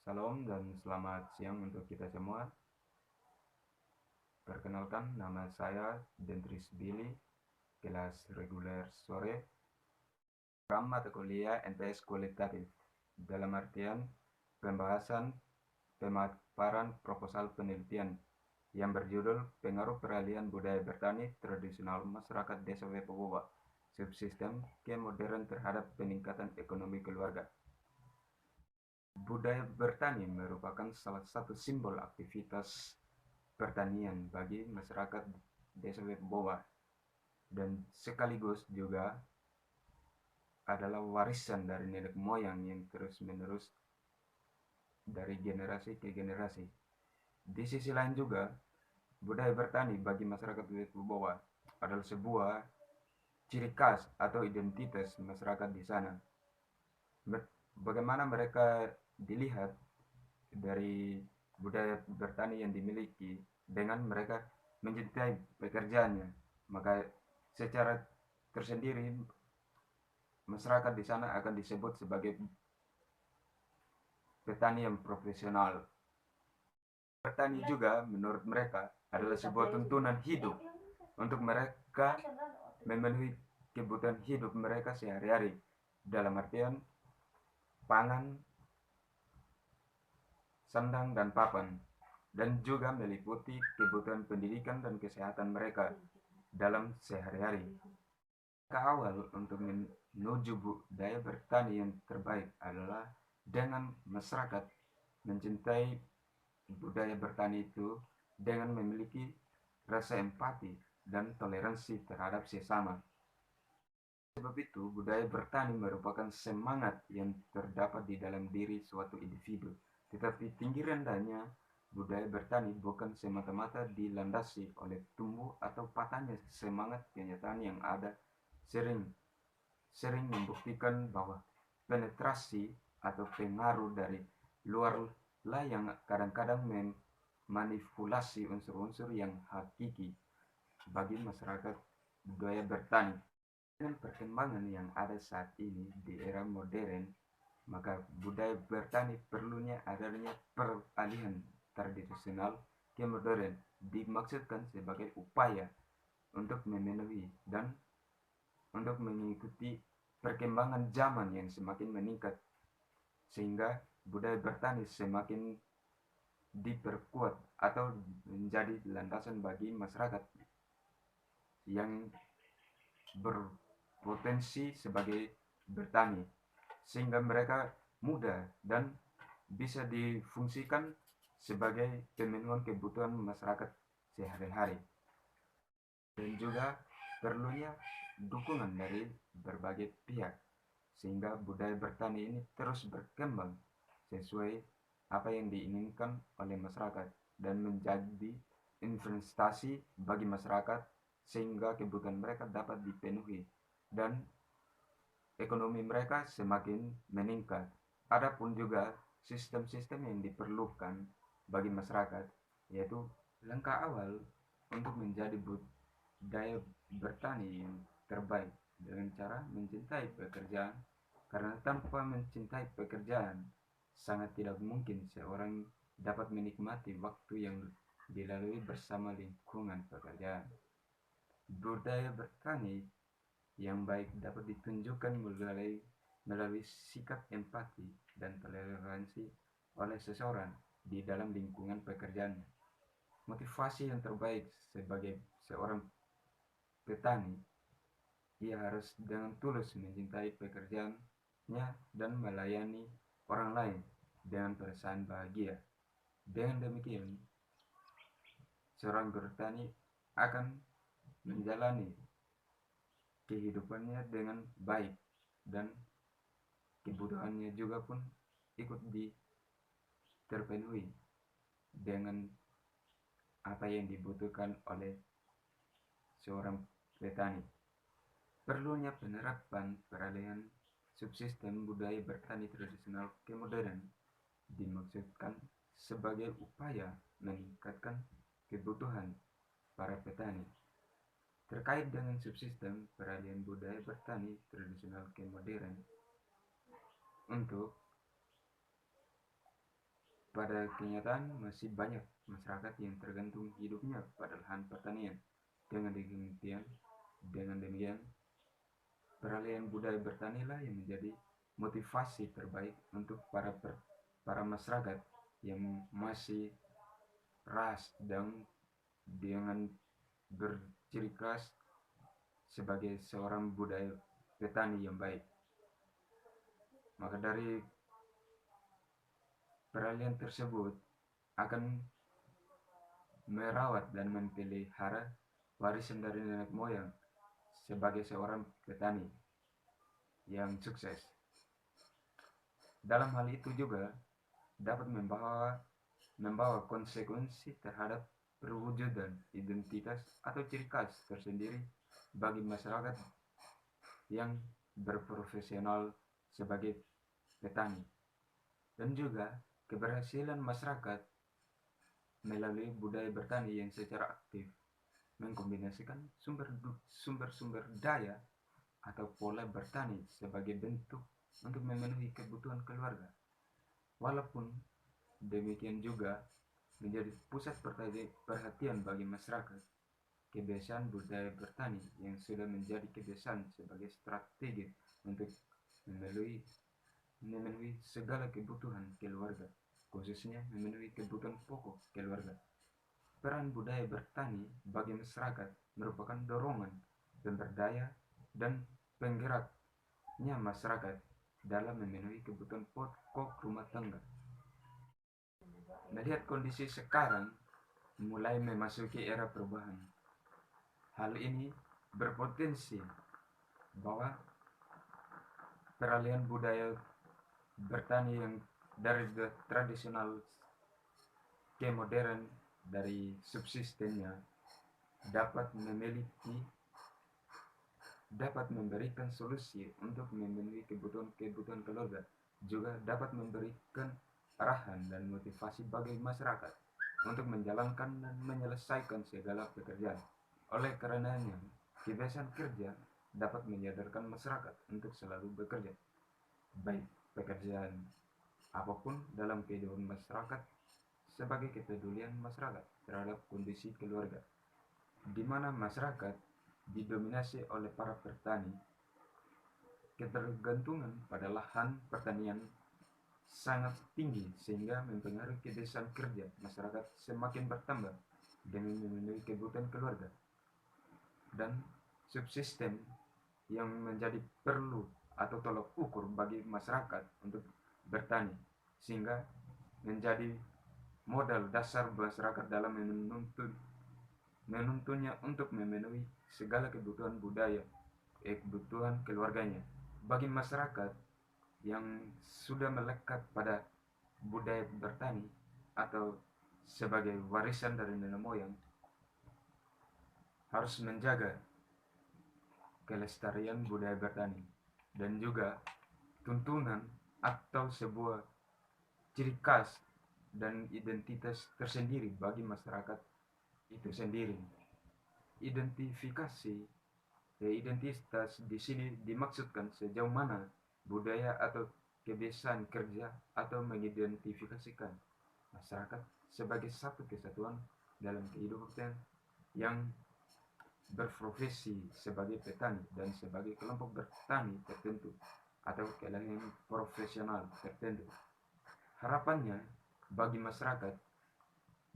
Salam dan selamat siang untuk kita semua. Perkenalkan, nama saya Dendris Billy, kelas reguler sore, program mata kuliah NPS kualitatif. Dalam artian, pembahasan pemaparan proposal penelitian yang berjudul Pengaruh Peralihan Budaya Bertani Tradisional Masyarakat Desa Wepobowa, Subsistem ke Modern terhadap peningkatan ekonomi keluarga. Budaya bertani merupakan salah satu simbol aktivitas pertanian bagi masyarakat desa Wepobowa dan sekaligus juga adalah warisan dari nenek moyang yang terus-menerus dari generasi ke generasi. Di sisi lain juga, budaya bertani bagi masyarakat Wepobowa adalah sebuah ciri khas atau identitas masyarakat di sana. Bagaimana mereka dilihat dari budaya bertani yang dimiliki dengan mereka mencintai pekerjaannya, maka secara tersendiri masyarakat di sana akan disebut sebagai petani yang profesional. Bertani juga menurut mereka adalah sebuah tuntunan hidup untuk mereka memenuhi kebutuhan hidup mereka sehari-hari, dalam artian pangan, sandang, dan papan, dan juga meliputi kebutuhan pendidikan dan kesehatan mereka dalam sehari-hari. Awal untuk menuju budaya bertani yang terbaik adalah dengan masyarakat mencintai budaya bertani itu dengan memiliki rasa empati dan toleransi terhadap sesama. Sebab itu, budaya bertani merupakan semangat yang terdapat di dalam diri suatu individu. Tetapi tinggi rendahnya budaya bertani bukan semata-mata dilandasi oleh tumbuh atau patahnya semangat kenyataan yang ada sering membuktikan bahwa penetrasi atau pengaruh dari luar lah yang kadang-kadang memanipulasi unsur-unsur yang hakiki bagi masyarakat budaya bertani. Dengan perkembangan yang ada saat ini di era modern, maka budaya bertani perlunya adanya peralihan tradisional ke modern dimaksudkan sebagai upaya untuk memenuhi dan untuk mengikuti perkembangan zaman yang semakin meningkat, sehingga budaya bertani semakin diperkuat atau menjadi landasan bagi masyarakat yang berpotensi sebagai bertani, sehingga mereka mudah dan bisa difungsikan sebagai pemenuhan kebutuhan masyarakat sehari-hari. Dan juga perlunya dukungan dari berbagai pihak sehingga budaya bertani ini terus berkembang sesuai apa yang diinginkan oleh masyarakat dan menjadi investasi bagi masyarakat sehingga kebutuhan mereka dapat dipenuhi dan ekonomi mereka semakin meningkat. Adapun juga sistem-sistem yang diperlukan bagi masyarakat, yaitu langkah awal untuk menjadi budaya bertani yang terbaik dengan cara mencintai pekerjaan, karena tanpa mencintai pekerjaan sangat tidak mungkin seorang dapat menikmati waktu yang dilalui bersama lingkungan pekerjaan. Budaya bertani yang baik dapat ditunjukkan melalui sikap empati dan toleransi oleh seseorang di dalam lingkungan pekerjaan. Motivasi yang terbaik sebagai seorang petani, ia harus dengan tulus mencintai pekerjaannya dan melayani orang lain dengan perasaan bahagia. Dengan demikian, seorang petani akan menjalani kehidupannya dengan baik dan kebutuhannya juga pun ikut terpenuhi dengan apa yang dibutuhkan oleh seorang petani. Perlunya penerapan peralihan subsistem budaya bertani tradisional ke modern dimaksudkan sebagai upaya meningkatkan kebutuhan para petani. Terkait dengan subsistem peralihan budaya bertani tradisional ke modern, untuk pada kenyataan masih banyak masyarakat yang tergantung hidupnya pada lahan pertanian. Dengan demikian, peralihan budaya bertani lah yang menjadi motivasi terbaik untuk para masyarakat yang masih ras dan dengan berciri khas sebagai seorang budaya petani yang baik. Maka dari peralihan tersebut akan merawat dan memelihara warisan dari nenek moyang sebagai seorang petani yang sukses. Dalam hal itu juga dapat membawa konsekuensi terhadap perwujudan identitas atau ciri khas tersendiri bagi masyarakat yang berprofesional sebagai petani, dan juga keberhasilan masyarakat melalui budaya bertani yang secara aktif mengkombinasikan sumber-sumber daya atau pola bertani sebagai bentuk untuk memenuhi kebutuhan keluarga. Walaupun demikian juga menjadi pusat perhatian bagi masyarakat, kebiasaan budaya bertani yang sudah menjadi kebiasaan sebagai strategi untuk memenuhi segala kebutuhan keluarga, khususnya memenuhi kebutuhan pokok keluarga. Peran budaya bertani bagi masyarakat merupakan dorongan, pemberdaya, dan penggeraknya masyarakat dalam memenuhi kebutuhan pokok rumah tangga. Melihat kondisi sekarang mulai memasuki era perubahan, hal ini berpotensi bahwa peralihan budaya bertani yang dari tradisional ke modern, dari subsistennya dapat memberikan solusi untuk memenuhi kebutuhan keluarga, juga dapat memberikan arahan dan motivasi bagi masyarakat untuk menjalankan dan menyelesaikan segala pekerjaan. Oleh karenanya, kebiasaan kerja dapat menyadarkan masyarakat untuk selalu bekerja, baik pekerjaan apapun dalam kehidupan masyarakat, sebagai kepedulian masyarakat terhadap kondisi keluarga, di mana masyarakat didominasi oleh para petani. Ketergantungan pada lahan pertanian sangat tinggi sehingga mempengaruhi kebiasaan kerja masyarakat semakin bertambah demi memenuhi kebutuhan keluarga, dan subsisten yang menjadi perlu atau tolak ukur bagi masyarakat untuk bertani, sehingga menjadi modal dasar masyarakat dalam menuntunnya untuk memenuhi segala kebutuhan kebutuhan keluarganya. Bagi masyarakat yang sudah melekat pada budaya bertani atau sebagai warisan dari nenek moyang, harus menjaga kelestarian budaya bertani dan juga tuntunan atau sebuah ciri khas dan identitas tersendiri bagi masyarakat itu sendiri. Identitas di sini dimaksudkan sejauh mana budaya atau kebiasaan kerja atau mengidentifikasikan masyarakat sebagai satu kesatuan dalam kehidupan yang berprofesi sebagai petani dan sebagai kelompok bertani tertentu atau keahlian profesional tertentu. Harapannya bagi masyarakat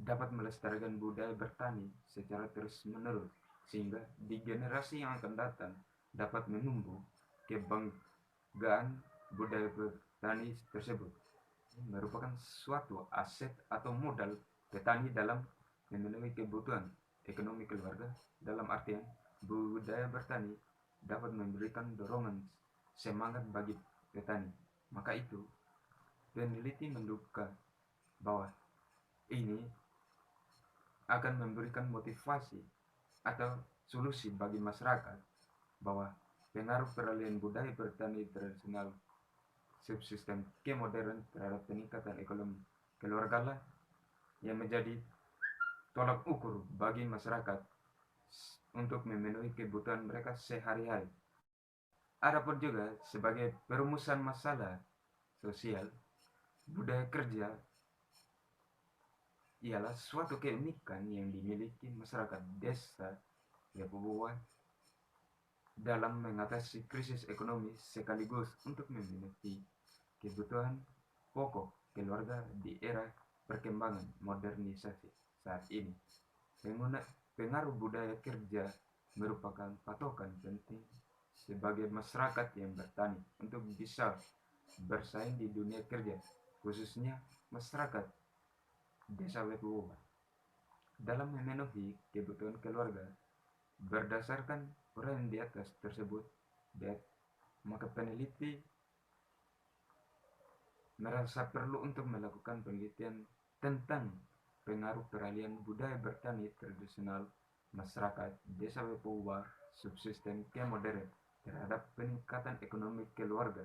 dapat melestarikan budaya bertani secara terus-menerus, sehingga di generasi yang akan datang dapat menumbuh kebanggaan budaya bertani tersebut. Merupakan suatu aset atau modal petani dalam memenuhi kebutuhan ekonomi keluarga, dalam artian budaya bertani dapat memberikan dorongan semangat bagi petani. Maka itu, peneliti menduga bahwa ini akan memberikan motivasi atau solusi bagi masyarakat bahwa pengaruh peralihan budaya bertani tradisional subsisten ke modern terhadap peningkatan ekonomi keluarga lah yang menjadi tolak ukur bagi masyarakat untuk memenuhi kebutuhan mereka sehari-hari. Adapun juga sebagai perumusan masalah sosial, budaya kerja ialah suatu keunikan yang dimiliki masyarakat desa Lepoboa dalam mengatasi krisis ekonomi sekaligus untuk memenuhi kebutuhan pokok keluarga di era perkembangan modernisasi saat ini. Pengaruh budaya kerja merupakan patokan penting sebagai masyarakat yang bertani untuk bisa bersaing di dunia kerja, khususnya masyarakat desa Lepoboa. Dalam memenuhi kebutuhan keluarga berdasarkan uraian di atas tersebut, maka peneliti merasa perlu untuk melakukan penelitian tentang pengaruh peralihan budaya bertani tradisional masyarakat desa Lepoboa subsisten ke modern terhadap peningkatan ekonomi keluarga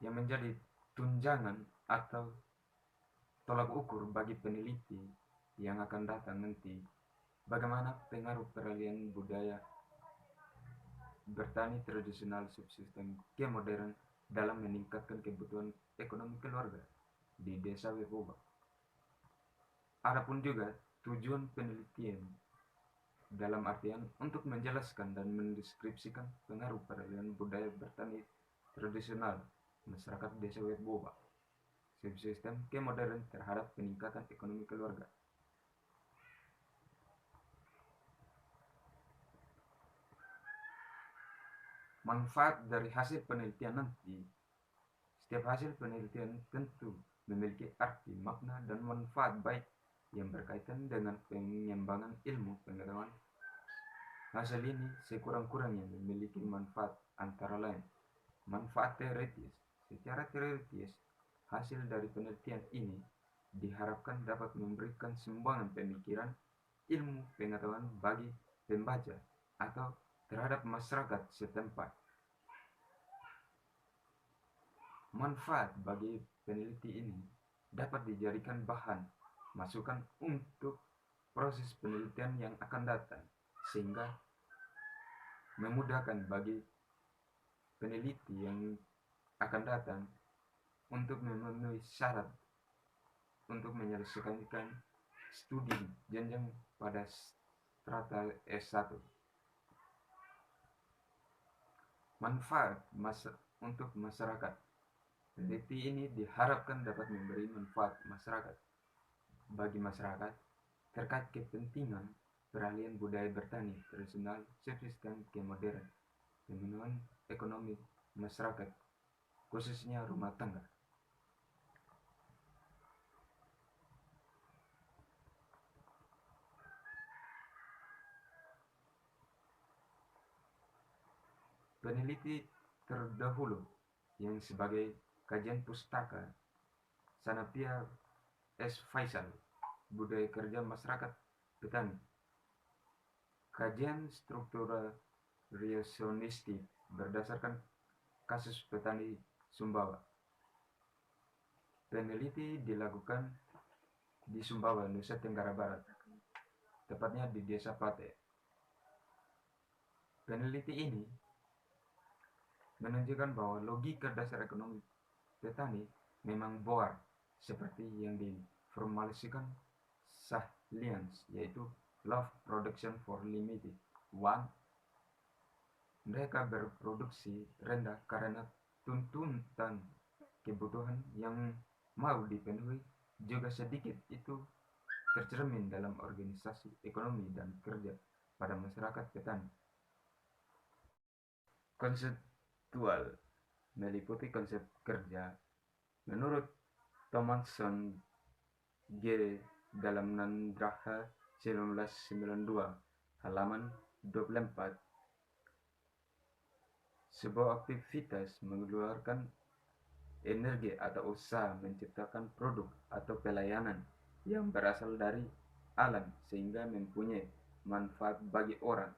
yang menjadi tunjangan atau tolak ukur bagi peneliti yang akan datang nanti. Bagaimana pengaruh peralihan budaya bertani tradisional subsisten ke modern dalam meningkatkan kebutuhan ekonomi keluarga di desa Lepoboa. Adapun juga tujuan penelitian dalam artian untuk menjelaskan dan mendeskripsikan pengaruh peralihan budaya bertani tradisional masyarakat desa Lepoboa subsisten ke modern terhadap peningkatan ekonomi keluarga. Manfaat dari hasil penelitian nanti. Setiap hasil penelitian tentu memiliki arti, makna, dan manfaat baik yang berkaitan dengan pengembangan ilmu pengetahuan. Hasil ini sekurang-kurangnya memiliki manfaat antara lain manfaat teoritis. Secara teoritis, hasil dari penelitian ini diharapkan dapat memberikan sumbangan pemikiran, ilmu pengetahuan bagi pembaca atau terhadap masyarakat setempat. Manfaat bagi peneliti ini dapat dijadikan bahan masukan untuk proses penelitian yang akan datang, sehingga memudahkan bagi peneliti yang akan datang untuk memenuhi syarat untuk menyelesaikan studi jenjang pada strata S1. Manfaat untuk masyarakat. Peneliti ini diharapkan dapat memberi manfaat bagi masyarakat terkait kepentingan peralihan budaya bertani tradisional subsisten ke modern, pemenuhan ekonomi masyarakat, khususnya rumah tangga. Peneliti terdahulu yang sebagai kajian pustaka Sanapia S. Faisal, budaya kerja masyarakat petani. Kajian struktural revisionistik berdasarkan kasus petani Sumbawa. Peneliti dilakukan di Sumbawa, Nusa Tenggara Barat, tepatnya di Desa Pate. Peneliti ini menunjukkan bahwa logika dasar ekonomi petani memang boar seperti yang diformulasikan Sahlians, yaitu Love Production for Limited. One, mereka berproduksi rendah karena tuntutan kebutuhan yang mau dipenuhi juga sedikit itu tercermin dalam organisasi ekonomi dan kerja pada masyarakat petani. Konseptual meliputi konsep kerja. Menurut Thomason G. dalam Nandraha 1992 halaman 24, sebuah aktivitas mengeluarkan energi atau usaha menciptakan produk atau pelayanan yang berasal dari alam sehingga mempunyai manfaat bagi orang.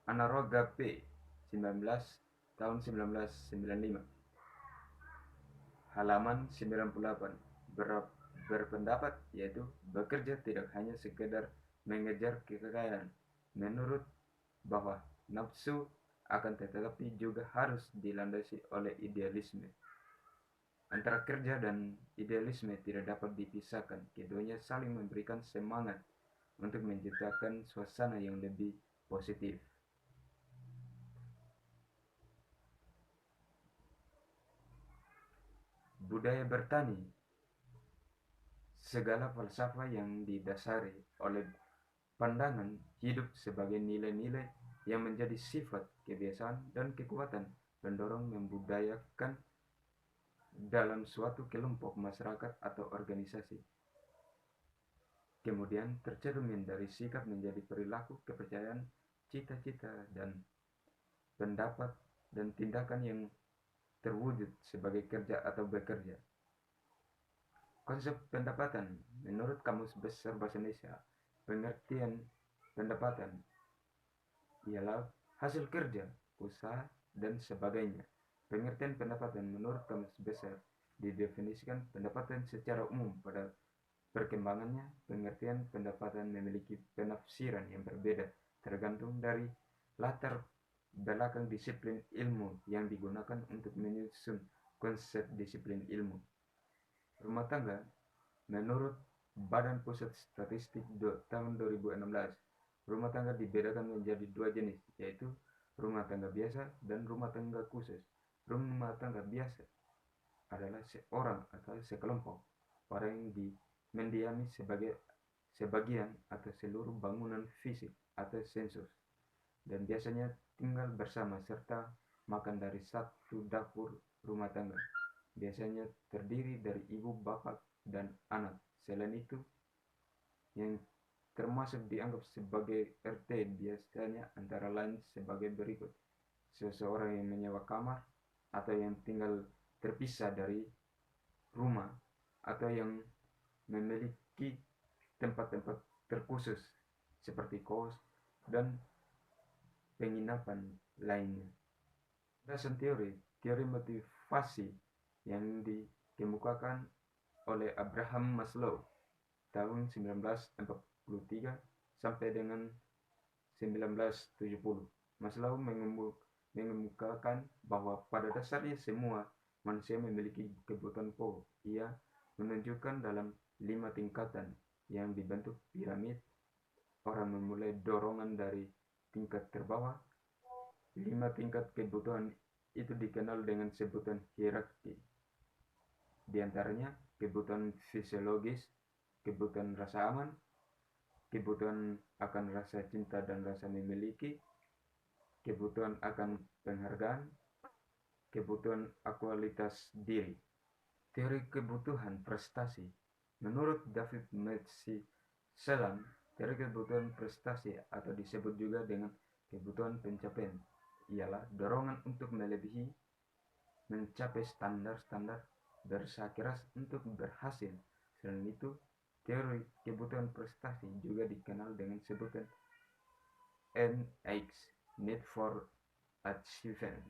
Anaroga P. 19 tahun 1995 halaman 98 berpendapat yaitu bekerja tidak hanya sekedar mengejar kekayaan. Menurut bahwa nafsu akan tetapi juga harus dilandasi oleh idealisme. Antara kerja dan idealisme tidak dapat dipisahkan. Keduanya saling memberikan semangat untuk menciptakan suasana yang lebih positif. Budaya bertani, segala falsafah yang didasari oleh pandangan hidup sebagai nilai-nilai yang menjadi sifat, kebiasaan, dan kekuatan pendorong membudayakan dalam suatu kelompok masyarakat atau organisasi. Kemudian tercermin dari sikap menjadi perilaku, kepercayaan, cita-cita, dan pendapat dan tindakan yang terwujud sebagai kerja atau bekerja. Konsep pendapatan menurut Kamus Besar Bahasa Indonesia, pengertian pendapatan ialah hasil kerja, usaha, dan sebagainya. Pengertian pendapatan menurut Kamus Besar didefinisikan pendapatan secara umum. Pada perkembangannya, pengertian pendapatan memiliki penafsiran yang berbeda tergantung dari latar belakang disiplin ilmu yang digunakan untuk menyusun konsep disiplin ilmu. Rumah tangga menurut Badan Pusat Statistik tahun 2016, rumah tangga dibedakan menjadi dua jenis, yaitu rumah tangga biasa dan rumah tangga khusus. Rumah tangga biasa adalah seorang atau sekelompok orang yang mendiami sebagian atau seluruh bangunan fisik atau sensus, dan biasanya tinggal bersama serta makan dari satu dapur rumah tangga. Biasanya terdiri dari ibu, bapak, dan anak. Selain itu, yang termasuk dianggap sebagai RT biasanya antara lain sebagai berikut: seseorang yang menyewa kamar atau yang tinggal terpisah dari rumah, atau yang memiliki tempat-tempat terkhusus seperti kos dan penginapan lainnya. Dasar teori motivasi yang dikemukakan oleh Abraham Maslow tahun 1943 sampai dengan 1970. Maslow mengemukakan bahwa pada dasarnya semua manusia memiliki kebutuhan pokok. Ia menunjukkan dalam 5 tingkatan yang dibentuk piramid. Orang memulai dorongan dari tingkat terbawah. 5 tingkat kebutuhan itu dikenal dengan sebutan hierarki. Di antaranya kebutuhan fisiologis, kebutuhan rasa aman, kebutuhan akan rasa cinta dan rasa memiliki, kebutuhan akan penghargaan, kebutuhan kualitas diri. Teori kebutuhan prestasi menurut David Metziselam, teori kebutuhan prestasi atau disebut juga dengan kebutuhan pencapaian ialah dorongan untuk melebihi, mencapai standar-standar, berusaha keras untuk berhasil. Selain itu, teori kebutuhan prestasi juga dikenal dengan sebutan NX, Need for Achievement,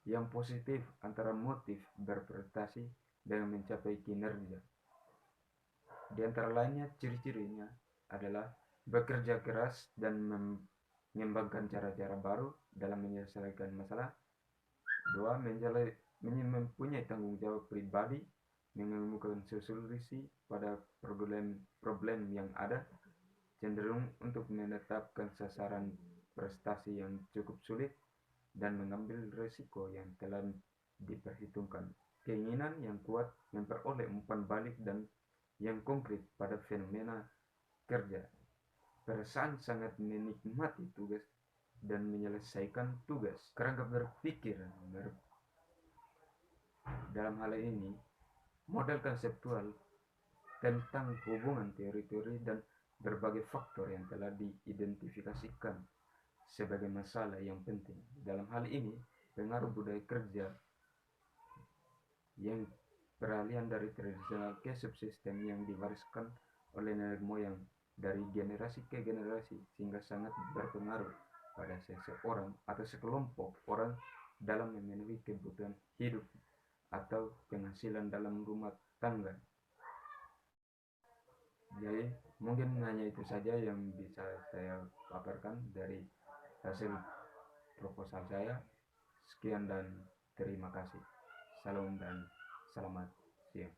yang positif antara motif berprestasi dengan mencapai kinerja. Di antara lainnya, ciri-cirinya adalah bekerja keras dan mengembangkan cara-cara baru dalam menyelesaikan masalah. 2. Mempunyai tanggung jawab pribadi, menemukan solusi pada problem yang ada, cenderung untuk menetapkan sasaran prestasi yang cukup sulit, dan mengambil risiko yang telah diperhitungkan. Keinginan yang kuat memperoleh umpan balik dan yang konkret pada fenomena kerja. Perasaan sangat menikmati tugas dan menyelesaikan tugas. Kerangka berpikir dalam hal ini model konseptual tentang hubungan teori-teori dan berbagai faktor yang telah diidentifikasikan sebagai masalah yang penting. Dalam hal ini, pengaruh budaya kerja yang peralihan dari tradisional ke subsistem yang diwariskan oleh nenek moyang dari generasi ke generasi, sehingga sangat berpengaruh pada seseorang atau sekelompok orang dalam memenuhi kebutuhan hidup atau penghasilan dalam rumah tangga. Jadi mungkin hanya itu saja yang bisa saya paparkan dari hasil proposal saya. Sekian dan terima kasih. Shalom dan selamat siang.